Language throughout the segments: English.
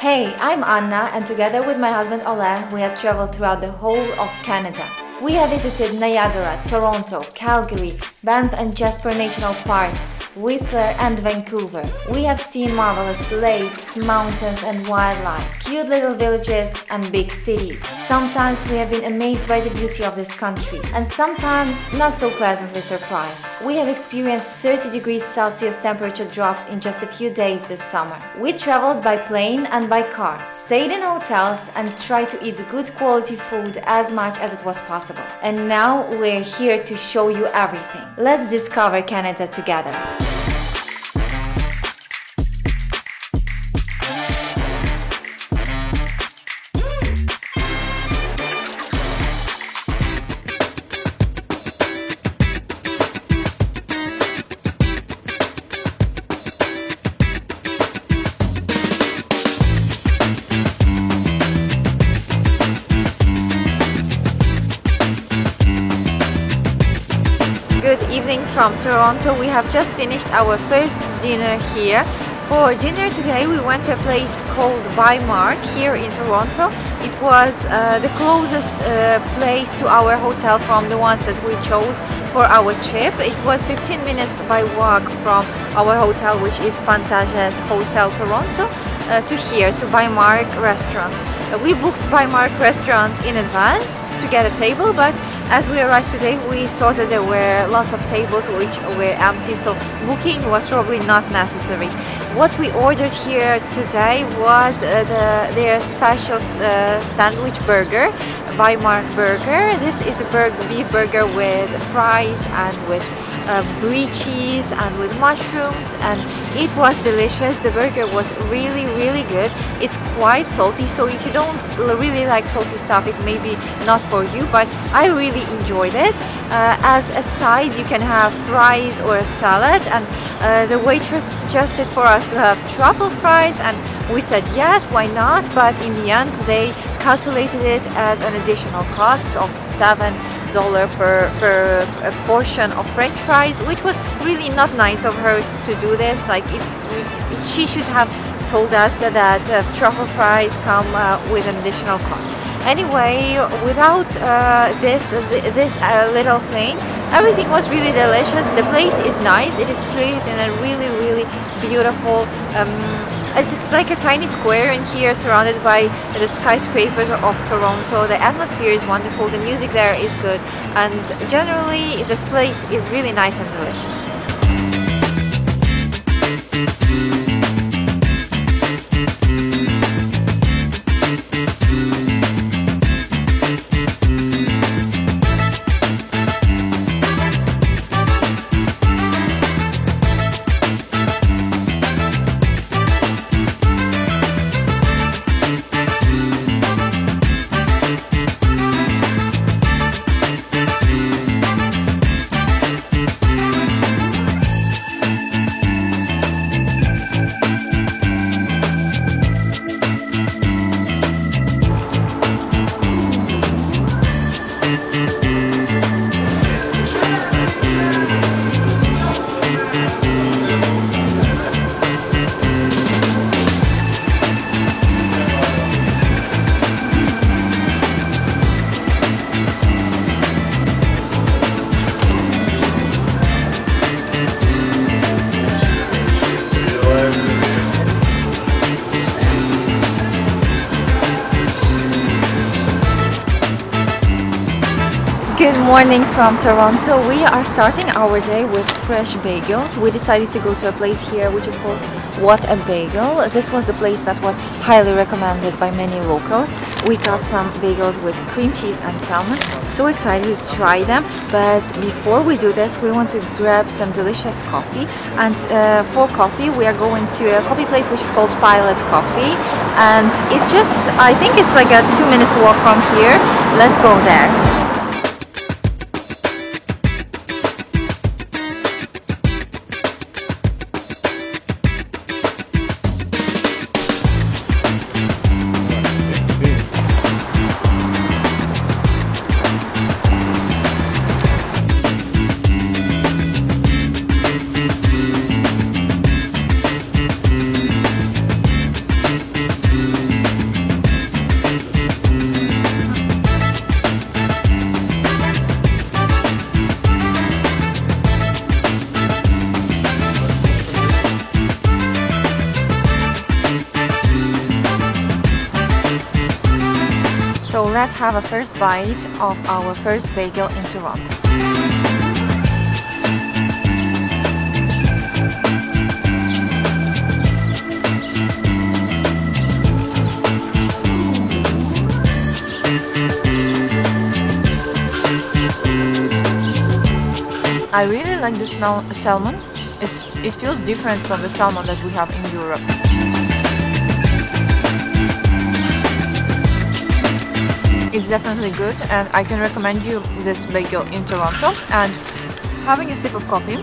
Hey, I'm Anna, and together with my husband Olen, we have traveled throughout the whole of Canada. We have visited Niagara, Toronto, Calgary, Banff and Jasper National Parks, Whistler and Vancouver. We have seen marvelous lakes, mountains and wildlife, cute little villages and big cities. Sometimes we have been amazed by the beauty of this country, and sometimes not so pleasantly surprised. We have experienced 30 degrees Celsius temperature drops in just a few days this summer. We traveled by plane and by car, stayed in hotels and tried to eat good quality food as much as it was possible. And now we're here to show you everything. Let's discover Canada together. Good evening from Toronto. We have just finished our first dinner here. For dinner today we went to a place called Bymark here in Toronto. It was the closest place to our hotel from the ones that we chose for our trip. It was 15 minutes by walk from our hotel, which is Pantages Hotel Toronto, to here, to Bymark restaurant. We booked Bymark restaurant in advance to get a table, but as we arrived today we saw that there were lots of tables which were empty, so booking was probably not necessary. What we ordered here today was their special sandwich burger, Bymark burger. This is a beef burger with fries and with brie cheese and with mushrooms, and it was delicious. The burger was really good. It's quite salty, so if you don't really like salty stuff, it may be not for you, but I really enjoyed it. As a side you can have fries or a salad, and the waitress suggested for us to have truffle fries, and we said yes, why not, but in the end they calculated it as an additional cost of $7 per portion of French fries, which was really not nice of her to do this. Like, if she should have told us that truffle fries come with an additional cost. Anyway, without this little thing, everything was really delicious. The place is nice. It is situated in a really beautiful it's like a tiny square in here, surrounded by the skyscrapers of Toronto. The atmosphere is wonderful, the music there is good, and generally this place is really nice and delicious. Good morning from Toronto. We are starting our day with fresh bagels. We decided to go to a place here which is called What a Bagel. This was the place that was highly recommended by many locals. We got some bagels with cream cheese and salmon. So excited to try them. But before we do this, we want to grab some delicious coffee. And for coffee, we are going to a coffee place which is called Pilot Coffee. And I think it's like a 2 minutes walk from here. Let's go there. let's have a first bite of our first bagel in Toronto. I really like the salmon. It feels different from the salmon that we have in Europe. It's definitely good, and I can recommend you this bagel in Toronto. And having a sip of coffee.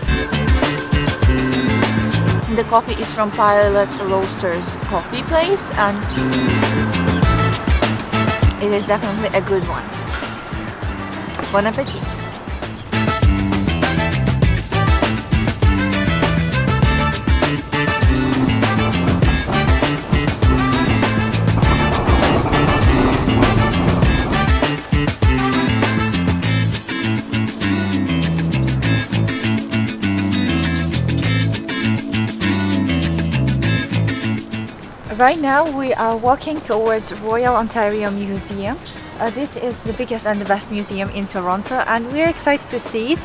The coffee is from Pilot Roasters coffee place, and it is definitely a good one. Bon appetit! Right now we are walking towards Royal Ontario Museum. This is the biggest and the best museum in Toronto, and we're excited to see it.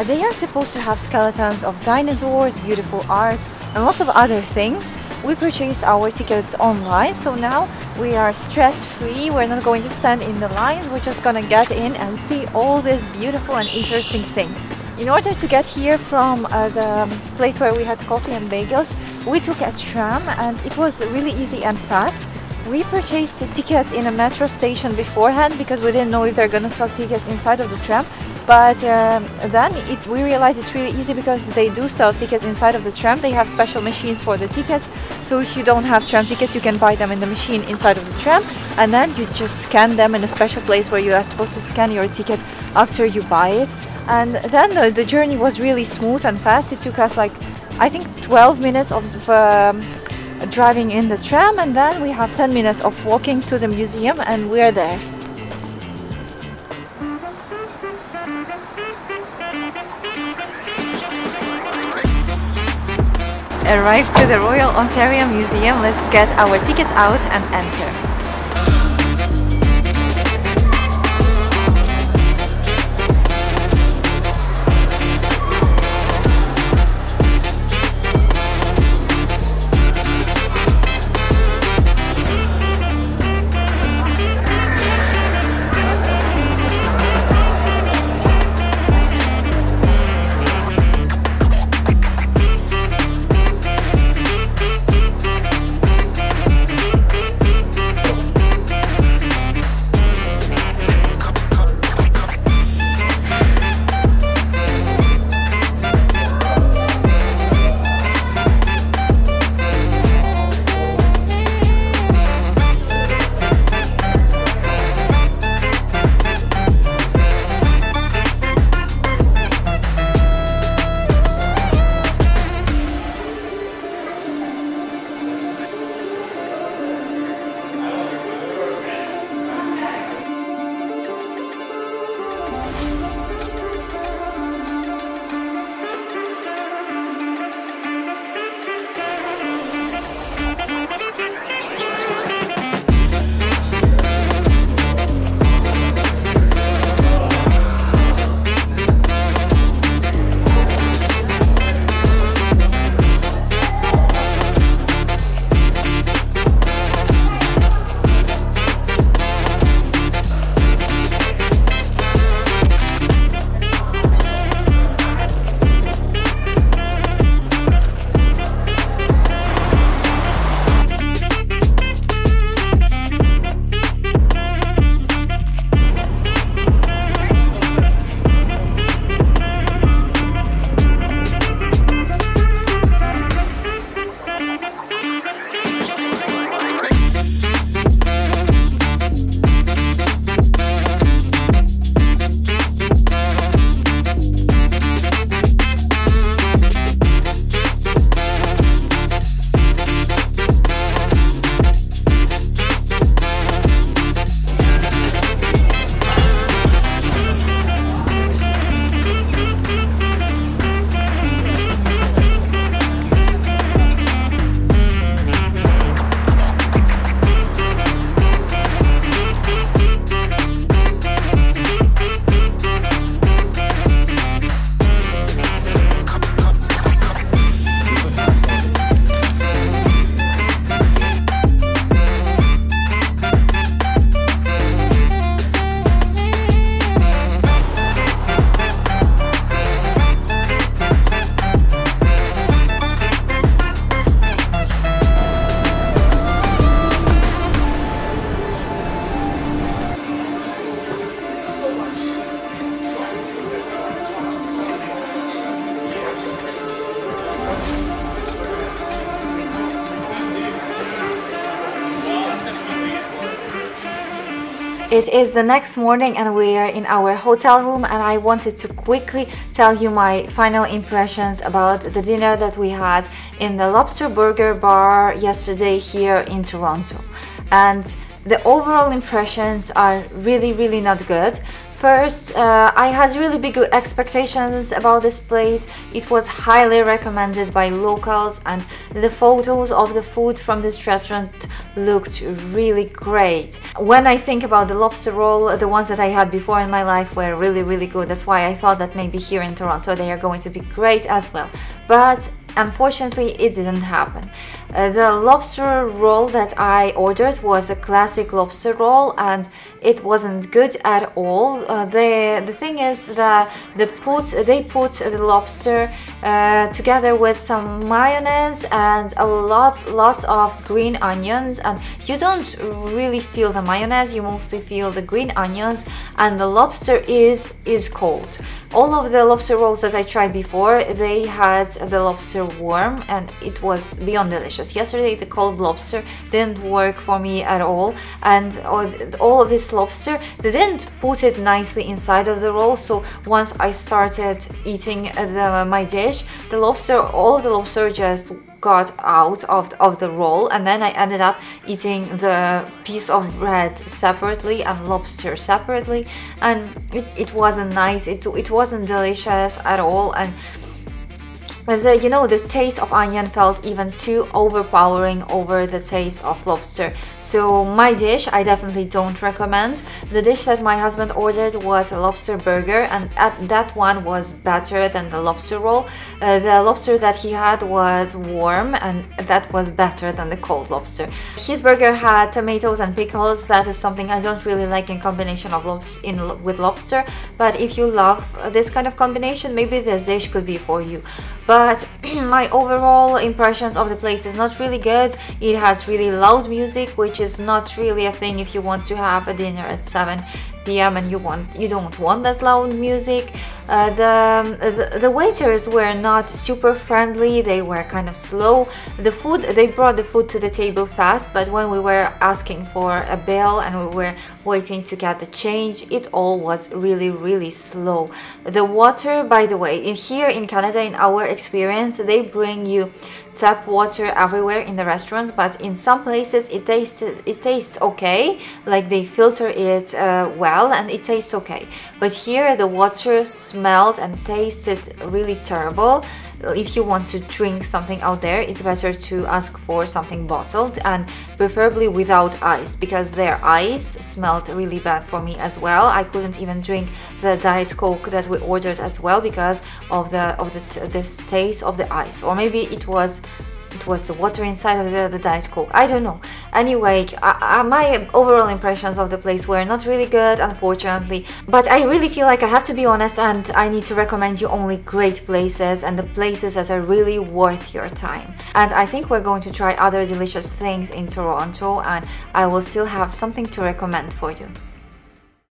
They are supposed to have skeletons of dinosaurs, beautiful art, and lots of other things. We purchased our tickets online, so now we are stress-free. We're not going to stand in the lines, we're just gonna get in and see all these beautiful and interesting things. In order to get here from the place where we had coffee and bagels, we took a tram, and it was really easy and fast. We purchased the tickets in a metro station beforehand because we didn't know if they're gonna sell tickets inside of the tram. But then we realized it's really easy because they do sell tickets inside of the tram. They have special machines for the tickets. So if you don't have tram tickets, you can buy them in the machine inside of the tram. And then you just scan them in a special place where you are supposed to scan your ticket after you buy it. And then the journey was really smooth and fast. It took us like, I think 12 minutes of driving in the tram, and then we have 10 minutes of walking to the museum, and we're there. Arrived to the Royal Ontario Museum. Let's get our tickets out and enter. It is the next morning and we are in our hotel room, and I wanted to quickly tell you my final impressions about the dinner that we had in the Lobster Burger Bar yesterday here in Toronto. And the overall impressions are really not good. First, I had really big expectations about this place. It was highly recommended by locals, and the photos of the food from this restaurant looked really great. When I think about the lobster roll, the ones that I had before in my life were really good. That's why I thought that maybe here in Toronto they are going to be great as well. But unfortunately, it didn't happen. The lobster roll that I ordered was a classic lobster roll, and it wasn't good at all. The thing is that they put the lobster together with some mayonnaise and lots of green onions, and you don't really feel the mayonnaise, you mostly feel the green onions, and the lobster is cold. All of the lobster rolls that I tried before, they had the lobster warm, and it was beyond delicious. Yesterday the cold lobster didn't work for me at all, and all of this lobster, they didn't put it nicely inside of the roll. So once I started eating my dish, all of the lobster just got out of the roll, and then I ended up eating the piece of bread separately and lobster separately, and it wasn't nice. It wasn't delicious at all, and the taste of onion felt even too overpowering over the taste of lobster. So my dish, I definitely don't recommend. The dish that my husband ordered was a lobster burger, and that one was better than the lobster roll. The lobster that he had was warm, and that was better than the cold lobster. His burger had tomatoes and pickles. That is something I don't really like in combination of with lobster, but if you love this kind of combination, maybe this dish could be for you. But my overall impressions of the place is not really good. It has really loud music, which is not really a thing if you want to have a dinner at 7 p.m. and you don't want that loud music. The waiters were not super friendly. They were kind of slow. They brought the food to the table fast, but when we were asking for a bill and we were waiting to get the change, it all was really slow. The water, by the way, here in Canada, in our experience, they bring you tap water everywhere in the restaurants, but in some places it tastes okay, like they filter it well, and it tastes okay. But here the water smelled and tasted really terrible. If you want to drink something out there, it's better to ask for something bottled, and preferably without ice, because their ice smelled really bad for me as well. I couldn't even drink the Diet Coke that we ordered as well because of this taste of the ice, or maybe it was the water inside of the Diet Coke. I don't know. Anyway, my overall impressions of the place were not really good, unfortunately. But I really feel like I have to be honest, and I need to recommend you only great places and the places that are really worth your time. And I think we're going to try other delicious things in Toronto, and I will still have something to recommend for you.